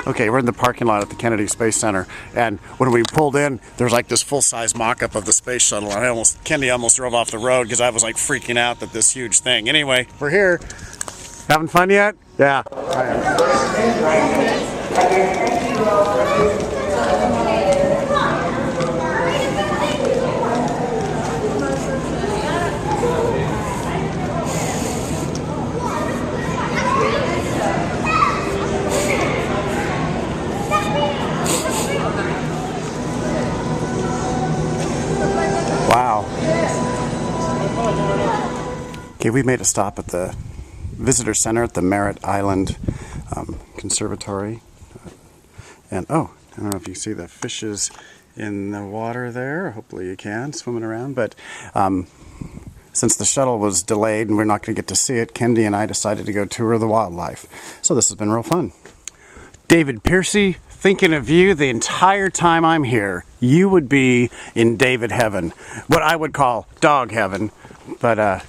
Okay, we're in the parking lot at the Kennedy Space Center, and when we pulled in, there's like this full-size mock-up of the space shuttle, and Kennedy almost drove off the road because I was like freaking out that this huge thing. Anyway, we're here. Having fun yet? Yeah. Wow. Okay, we made a stop at the visitor center at the Merritt Island Conservatory. And oh, I don't know if you can see the fishes in the water there. Hopefully you can, swimming around. But since the shuttle was delayed and we're not going to get to see it, Kendi and I decided to go tour the wildlife. So this has been real fun. David Piercy, thinking of you the entire time I'm here. You would be in David heaven, what I would call dog heaven. But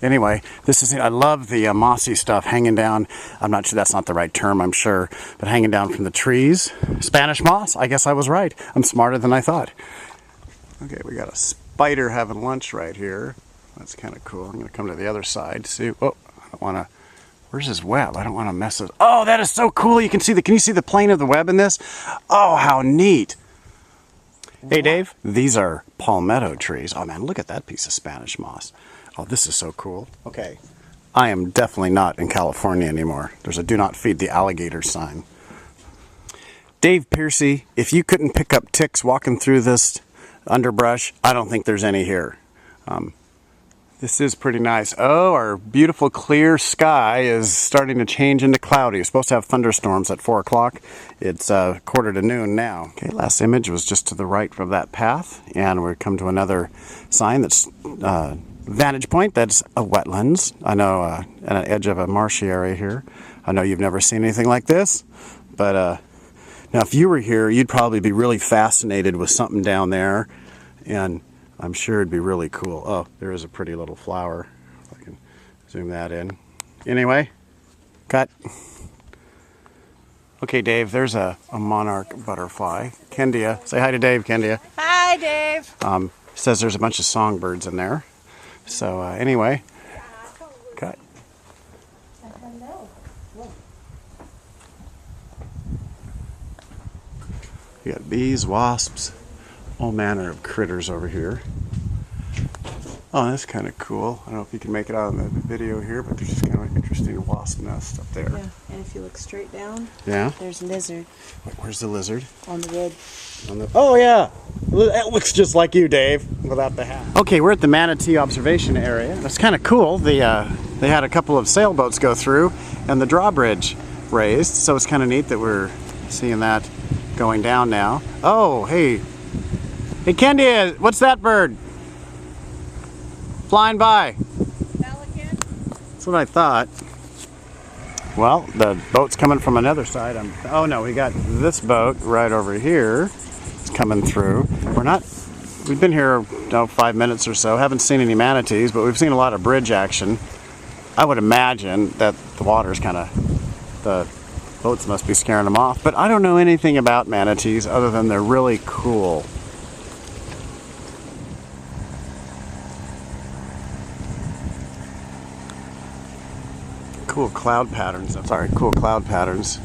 anyway, this is it. I love the mossy stuff hanging down. I'm not sure that's not the right term, I'm sure, but hanging down from the trees. Spanish moss, I guess I was right. I'm smarter than I thought. Okay, we got a spider having lunch right here. That's kind of cool. I'm going to come to the other side to see. Oh, I don't want to. Where's his web? I don't want to mess it. Oh, that is so cool. You can see can you see the plane of the web in this? Oh, how neat. Hey, Dave. These are palmetto trees. Oh, man, look at that piece of Spanish moss. Oh, this is so cool. Okay. I am definitely not in California anymore. There's a do not feed the alligator sign. Dave Piercy, if you couldn't pick up ticks walking through this underbrush, I don't think there's any here. This is pretty nice. Oh, our beautiful clear sky is starting to change into cloudy. It's supposed to have thunderstorms at 4 o'clock. It's quarter to noon now. Okay, last image was just to the right from that path, and we've come to another sign that's vantage point. That's a wetlands. I know at an edge of a marshy area here. I know you've never seen anything like this, but now if you were here, you'd probably be really fascinated with something down there, and I'm sure it'd be really cool. Oh, there is a pretty little flower. If I can zoom that in. Anyway, cut. Okay, Dave, there's a monarch butterfly. Kendia. Say hi to Dave, Kendia. Hi, Dave. Says there's a bunch of songbirds in there. So anyway, cut. You got bees, wasps, all manner of critters over here. Oh, that's kind of cool. I don't know if you can make it out in the video here, but there's just kind of an interesting wasp nest up there. Yeah, and if you look straight down, yeah, there's a lizard. Wait, where's the lizard? On the wood. Oh, yeah. It looks just like you, Dave, without the hat. Okay, we're at the manatee observation area. That's kind of cool. They had a couple of sailboats go through and the drawbridge raised, so it's kind of neat that we're seeing that going down now. Oh, hey. Hey, Kendi, what's that bird? Flying by. Pelican? That's what I thought. Well, the boat's coming from another side. Oh no, we got this boat right over here. It's coming through. We've been here 5 minutes or so. Haven't seen any manatees, but we've seen a lot of bridge action. I would imagine that the water's the boats must be scaring them off. But I don't know anything about manatees other than they're really cool. Cool cloud patterns. I'm sorry, cool cloud patterns.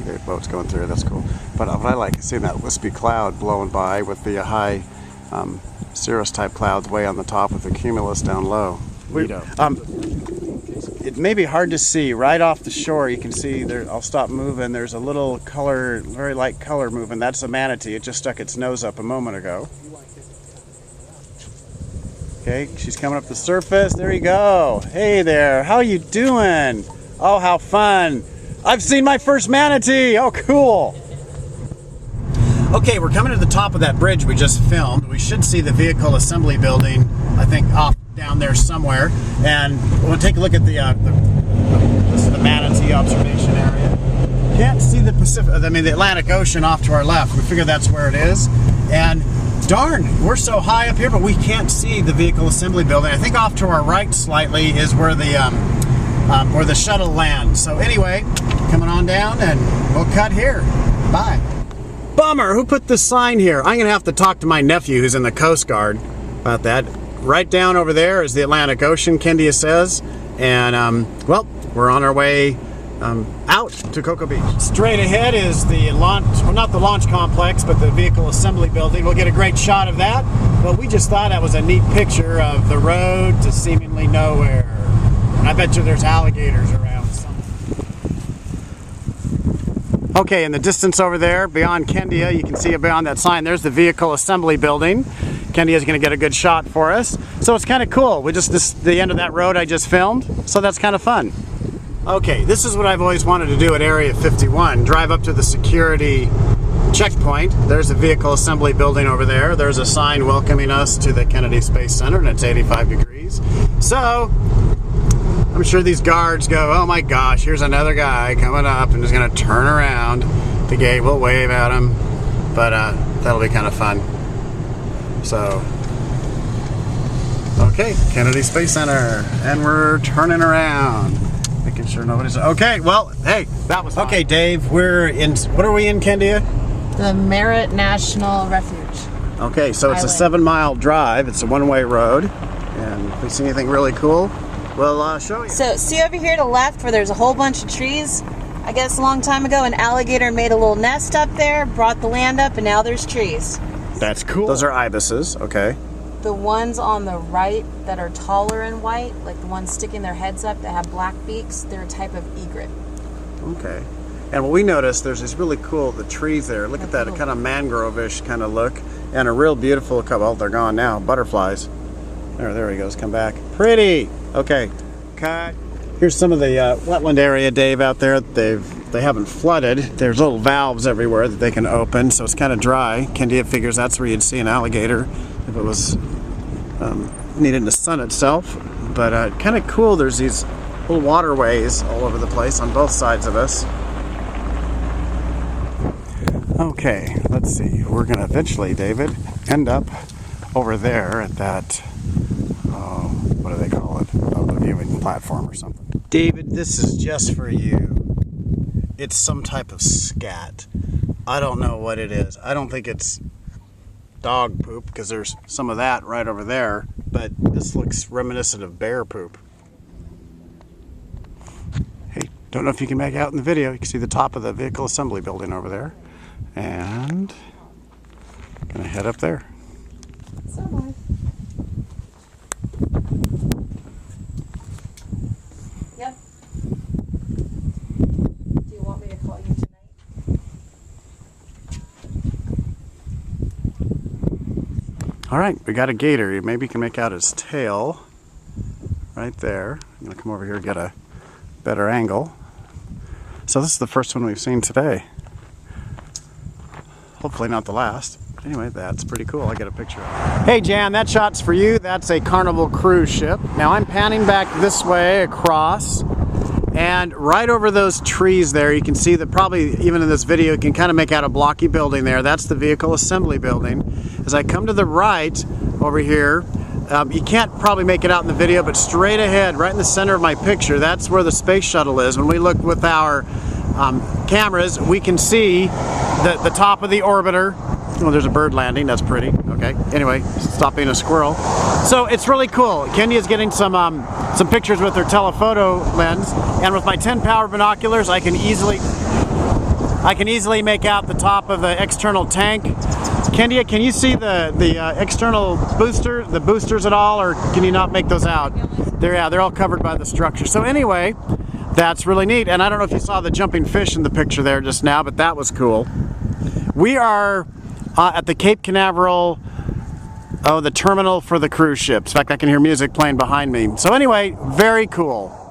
Okay, boat's going through. That's cool. But what I like is seeing that wispy cloud blowing by with the high cirrus type clouds way on the top with the cumulus down low. It may be hard to see right off the shore. You can see there. I'll stop moving. There's a little color, very light color moving. That's a manatee. It just stuck its nose up a moment ago. Okay, she's coming up the surface. There you go. Hey there, how you doing? Oh, how fun. I've seen my first manatee. Oh, cool. Okay, we're coming to the top of that bridge we just filmed. We should see the vehicle assembly building, I think, off down there somewhere. And we'll take a look at this is the manatee observation area. Can't see the the Atlantic Ocean off to our left. We figure that's where it is. And darn, we're so high up here, but we can't see the vehicle assembly building. I think off to our right slightly is where the where the shuttle lands. So anyway, coming on down and we'll cut here. Bye. Bummer, who put this sign here? I'm gonna have to talk to my nephew who's in the Coast Guard about that. Right down over there is the Atlantic Ocean, Kendia says. And well, we're on our way out to Cocoa Beach. Straight ahead is the launch, well, not the launch complex, but the vehicle assembly building. We'll get a great shot of that. But we just thought that was a neat picture of the road to seemingly nowhere. And I bet you there's alligators around somewhere. Okay, in the distance over there, beyond Kendia, you can see it beyond that sign, there's the vehicle assembly building. Kendia's gonna get a good shot for us. So it's kind of cool. This is the end of that road I just filmed, so that's kind of fun. Okay, this is what I've always wanted to do at Area 51, drive up to the security checkpoint. There's a vehicle assembly building over there. There's a sign welcoming us to the Kennedy Space Center, and it's 85 degrees. So, I'm sure these guards go, oh my gosh, here's another guy coming up and is gonna turn around the gate. We'll wave at him, but that'll be kind of fun. So, okay, Kennedy Space Center, and we're turning around. Making sure nobody's, okay, well, hey, that was fun. Okay, Dave, we're in, what are we in, Kendia? The Merritt National Refuge. Okay, so it's Island. a 7-mile drive. It's a one-way road, and if we see anything really cool, we'll show you. So see over here to the left where there's a whole bunch of trees? I guess a long time ago an alligator made a little nest up there, brought the land up, and now there's trees. That's cool. Those are ibises, okay. The ones on the right that are taller and white, like the ones sticking their heads up that have black beaks, they're a type of egret. Okay. And what we noticed, there's these really cool, the trees there. Look at that, a kind of mangrove-ish kind of look. And a real beautiful couple, well, they're gone now, butterflies. There he goes, come back. Pretty! Okay, cut. Here's some of the wetland area, Dave, out there. They haven't flooded. There's little valves everywhere that they can open, so it's kind of dry. Kendia figures that's where you'd see an alligator if it was needing to sun itself. But kind of cool, there's these little waterways all over the place on both sides of us. Okay, let's see. We're going to eventually, David, end up over there at that, what do they call it? Oh, the viewing platform or something. David, this is just for you. It's some type of scat. I don't know what it is. I don't think it's dog poop, because there's some of that right over there, but this looks reminiscent of bear poop. Hey, don't know if you can make out in the video. You can see the top of the vehicle assembly building over there. And gonna head up there. Somewhere. Yep. Do you want me to call you tonight? All right, we got a gator. Maybe you can make out his tail right there. I'm gonna come over here and get a better angle. So this is the first one we've seen today. Hopefully not the last. Anyway, that's pretty cool. I get a picture of it. Hey Jan, that shot's for you. That's a Carnival cruise ship. Now I'm panning back this way across, and right over those trees there, you can see that probably even in this video, you can kind of make out a blocky building there. That's the vehicle assembly building. As I come to the right over here, you can't probably make it out in the video, but straight ahead, right in the center of my picture, that's where the space shuttle is. When we look with our cameras, we can see the top of the orbiter. Oh, there's a bird landing. That's pretty. Okay. Anyway, stop being a squirrel. So it's really cool. Kendia's getting some pictures with her telephoto lens, and with my 10 power binoculars, I can easily make out the top of the external tank. Kendia, can you see the external boosters at all, or can you not make those out? They're all covered by the structure. So anyway, that's really neat. And I don't know if you saw the jumping fish in the picture there just now, but that was cool. We are at the Cape Canaveral, the terminal for the cruise ships. In fact, I can hear music playing behind me. So anyway, very cool.